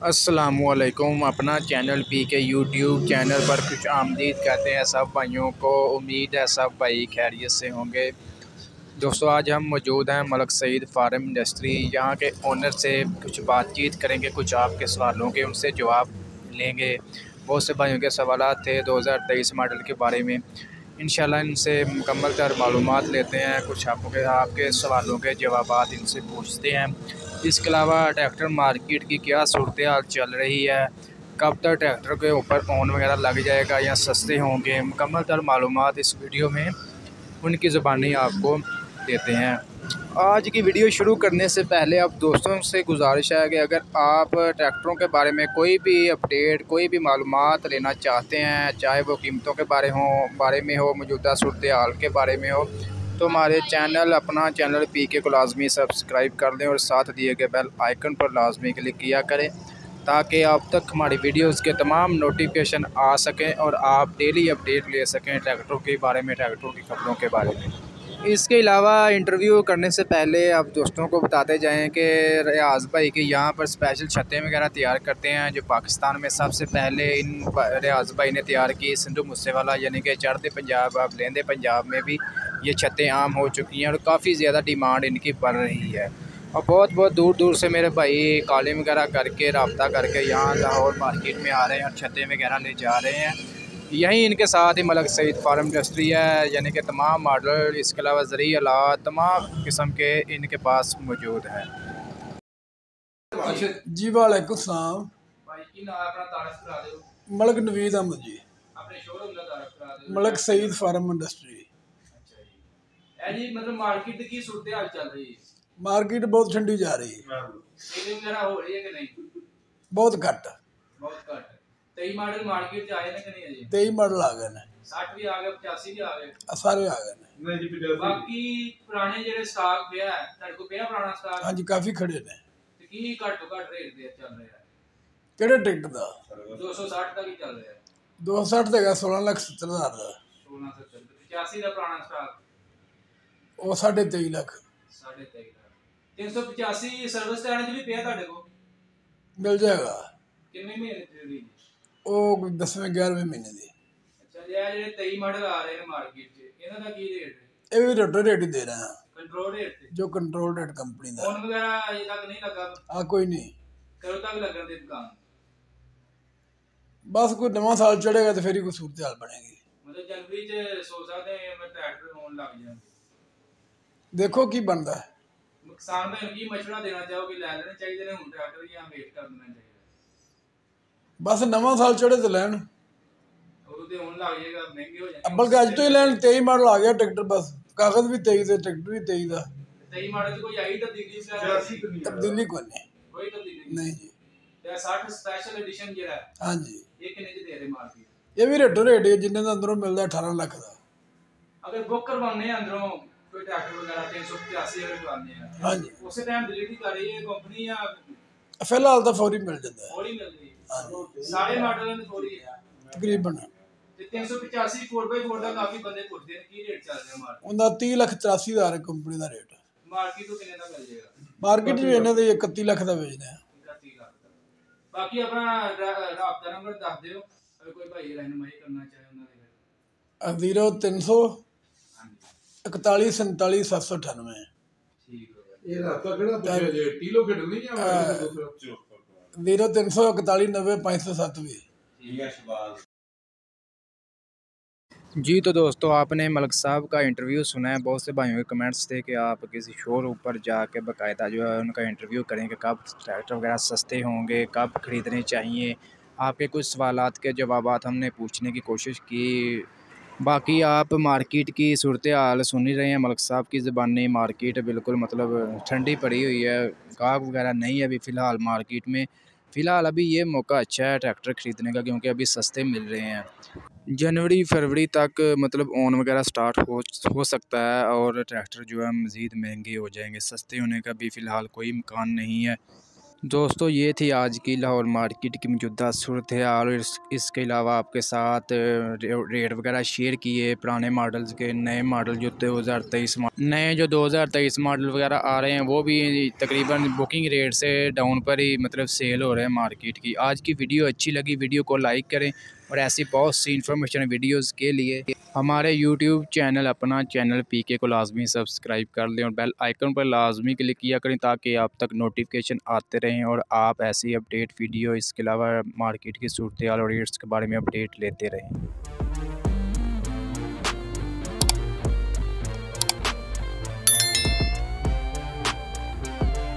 अस्सलामुअलैकुम। अपना channel P के यूट्यूब चैनल पर खुश आमदीद कहते हैं सब भाइयों को। उम्मीद है सब भाई खैरियत से होंगे। दोस्तों आज हम मौजूद हैं मलक सईद फार्म इंडस्ट्री। यहाँ के ओनर से कुछ बातचीत करेंगे, कुछ आपके सवालों के उनसे जवाब लेंगे। बहुत से भाइयों के सवालात थे 2023 मॉडल के बारे में। इंशाल्लाह इनसे मुकम्मल तर मालूमात लेते हैं, कुछ आपके सवालों के जवाबात इनसे पूछते हैं। इसके अलावा ट्रैक्टर मार्केट की क्या सूरत हाल चल रही है, कब तक ट्रैक्टर के ऊपर ऑन वगैरह लग जाएगा या सस्ते होंगे, मुकम्मल तर मालूमात इस वीडियो में उनकी ज़ुबानी आपको देते हैं। आज की वीडियो शुरू करने से पहले अब दोस्तों से गुजारिश है कि अगर आप ट्रैक्टरों के बारे में कोई भी अपडेट, कोई भी मालूमात लेना चाहते हैं, चाहे वो कीमतों के बारे में हो, मौजूदा सूरत हाल के बारे में हो, तो हमारे अपना चैनल पीके को लाजमी सब्सक्राइब कर दें और साथ दिए गए बेल आइकन पर लाजमी क्लिक किया करें ताकि आप तक हमारी वीडियोज़ के तमाम नोटिफिकेशन आ सकें और आप डेली अपडेट ले सकें ट्रैक्टरों के बारे में, ट्रैक्टरों की खबरों के बारे में। इसके अलावा इंटरव्यू करने से पहले आप दोस्तों को बताते जाएं कि रियाज भाई के यहाँ पर स्पेशल छतें वगैरह तैयार करते हैं, जो पाकिस्तान में सबसे पहले इन रियाज भाई ने तैयार की। सिंधु मूसेवाला यानी कि चढ़ते पंजाब, अब लेंदे पंजाब में भी ये छतें आम हो चुकी हैं और काफ़ी ज़्यादा डिमांड इनकी बढ़ रही है। और बहुत बहुत दूर दूर से मेरे भाई कॉलिंग वगैरह करके, रब्ता करके यहाँ लाहौर मार्केट में आ रहे हैं और छतें वगैरह ले जा रहे हैं। यहीं इनके साथ ही मलक सईद फार्म इंडस्ट्री है, यानी कि तमाम मॉडल, इसके अलावा ज़रूरी आलात तमाम किस्म के इनके पास मौजूद हैं। जी वालेकुम सलाम। भाई की नाम अपना तारीफ करा दो। मलक नवीद अहमद जी, अपने शोरूम का तारीफ करा दो। Malak Saeed farm industry. अच्छा जी। जी मतलब मार्केट की सूरत हाल चल रही है? मार्केट बहुत ठंडी जा रही है। सेलिंग वगैरह हो रही है कि नहीं? बहुत घट। बहुत घट। 23 मॉडल मार्केट आए ना कि नहीं? अजी 23 मॉडल आ गए, 60 भी आ गए, 85 भी आ गए, सारे आ गए। बाकी पुराने जो स्टॉक पे है, तेरे को पे पुराना स्टॉक? हाँ जी, काफ़ी खड़े ने। की घट तो घट रेट दे चल रहा है? ਕਿਹੜੇ ਟਿਕਟ ਦਾ? 260 तक ही चल रहा है। 260 ਤੇ ਹੈਗਾ 16,70,000 ਦਾ। 1670 85 ਦਾ ਪੁਰਾਣਾ ਸਟਾਕ ਉਹ 23.5 ਲੱਖ। 23.5 385 ਸਰਵਿਸ ਟਾਈਮ ਚ ਵੀ ਪਿਆ ਤੁਹਾਡੇ ਕੋਲ? ਮਿਲ ਜਾਏਗਾ। ਕਿੰਨੇ ਮਹੀਨੇ ਦੀ? ਉਹ 10ਵੇਂ 11ਵੇਂ ਮਹੀਨੇ ਦੀ। ਅੱਛਾ ਜੀ, ਇਹ ਜਿਹੜੇ 23 ਮਾਡਲ ਆ ਰਹੇ ਨੇ ਮਾਰਕੀਟ 'ਚ, ਇਹਨਾਂ ਦਾ ਕੀ ਰੇਟ ਹੈ? ਇਹ ਵੀ ਰੇਟ ਹੀ ਦੇ ਰਹੇ ਹਾਂ। ਕੰਟਰੋਲ ਰੇਟ ਤੇ? ਜੋ ਕੰਟਰੋਲ ਰੇਟ ਕੰਪਨੀ ਦਾ। ਫੋਨ ਵਗੈਰਾ ਅਜੇ ਤੱਕ ਨਹੀਂ ਲੱਗਾ? ਹਾਂ ਕੋਈ ਨਹੀਂ। ਕਦੋਂ ਤੱਕ ਲੱਗਣ ਦੀ ਦੁਕਾਨ? बस कोई नवा साल चढ़ेगा तो फिर ही कोई सूरत हाल बनेगी। मतलब जनवरी च सोच सकते हैं मैं ट्रैक्टर होने लग जाए। देखो की बनता है। नुकसान में की मशवरा देना चाहोगे? ले लेने चाहिए ने हुन ट्रैक्टर या वेट कर देना चाहिए? बस नवा साल चढ़े तो लैन, ਉਹ ਤੇ ਹੋਣ ਲੱਗ ਜਾਏਗਾ, ਮਹਿੰਗੇ ਹੋ ਜਾਣਗੇ। बल्कि अज तो ही लैन। 23 मॉडल आ गया ट्रैक्टर, बस कागज भी 23 दे, ट्रैक्टर भी 23 का। 23 माडल ਚ ਕੋਈ ਆਈ ਤਬਦੀਲੀ? तब्दीली कोई नहीं। कोई तब्दीली नहीं जी। ਤੇ 60 स्पेशल एडिशन ਜਿਹੜਾ ਹੈ, हाँ जी, ਇਹ ਕਿੰਨੇ ਚ ਦੇ ਰਹੇ ਮਾਰਕੀਟ? ये भी रेटो रेट है जिन्हें का अंदरों मिलता 18 लाख का। अगर बुक करवाने हैं अंदरों कोई ट्रैक्टर वगैरह 385 अगर करवाने हैं, हाँ जी, उसी टाइम डिलीवरी कर रही है कंपनी या फिलहाल तो फौरी मिल जाता है। थोड़ी मिल रही है? हाँ सारे मॉडल में थोड़ी है तकरीबन। ਤੇ 385 4x4 ਦਾ ਕਾਫੀ ਬੰਦੇ ਪੁੱਛਦੇ ਨੇ ਕੀ ਰੇਟ ਚੱਲ ਰਿਹਾ ਮਾਰਕੀਟ? उनका 30,83,000 कंपनी का रेट। ਮਾਰਕੀਟ ਤੋਂ ਕਿੰਨੇ ਦਾ ਮਿਲ ਜਾਏਗਾ? मार्केट में इन्हें 31 लाख का बेचते हैं। 31 ਲੱਖ ਦਾ। ਬਾਕੀ ਆਪਣਾ ਰਾਬਤਾ ਨੰਬਰ ਦੱਸ ਦਿਓ ਅਗਰ ਕੋਈ ਭਾਈ ਰਹਿਨਮਾਈ ਕਰਨਾ ਚਾਹੇ ਉਹਨਾਂ ਦੇ। 0300 ਹਾਂਜੀ 41 47 798। ਠੀਕ ਹੋ ਗਿਆ। ਇਹ ਰਾਤਾ ਕਿਹੜਾ ਪੁੱਛਿਆ ਜੇ ਟੀਲੋ ਖੇਡਣੀ ਜਾਂ ਦੂਸਰਾ? 0300 41 90 507 भी। ਠੀਕ ਹੈ ਸ਼ਬਾਜ਼। जी तो दोस्तों आपने मलक साहब का इंटरव्यू सुना है। बहुत से भाइयों के कमेंट्स थे कि आप किसी शोरूम पर जाके बाकायदा जो है उनका इंटरव्यू करें कि कब ट्रैक्टर वगैरह सस्ते होंगे, कब ख़रीदने चाहिए। आपके कुछ सवालात के जवाबात हमने पूछने की कोशिश की। बाकी आप मार्केट की सूरत हाल सुन ही रहे हैं, मलक साहब की ज़बानी। मार्केट बिल्कुल मतलब ठंडी पड़ी हुई है, गाहक वगैरह नहीं है अभी फ़िलहाल मार्केट में। फ़िलहाल अभी ये मौका अच्छा है ट्रैक्टर ख़रीदने का क्योंकि अभी सस्ते मिल रहे हैं। जनवरी फरवरी तक मतलब ऑन वगैरह स्टार्ट हो सकता है और ट्रैक्टर जो है मज़ीद महंगे हो जाएंगे। सस्ते होने का भी फ़िलहाल कोई इम्कान नहीं है। दोस्तों ये थी आज की लाहौर मार्केट की मौजूदा सूरत हाल। और इसके अलावा आपके साथ रेट वगैरह शेयर किए, पुराने मॉडल्स के, नए मॉडल जो 2023 नए जो 2023 मॉडल वगैरह आ रहे हैं वो भी तकरीबन बुकिंग रेट से डाउन पर ही मतलब सेल हो रहे हैं मार्केट की। आज की वीडियो अच्छी लगी, वीडियो को लाइक करें और ऐसी बहुत सी इन्फॉर्मेशन वीडियोस के लिए हमारे यूट्यूब चैनल अपना चैनल पीके को लाजमी सब्सक्राइब कर लें और बेल आइकन पर लाजमी क्लिक किया करें ताकि आप तक नोटिफिकेशन आते रहें और आप ऐसी अपडेट वीडियो, इसके अलावा मार्केट की सूरत हाल और रेट्स के बारे में अपडेट लेते रहें।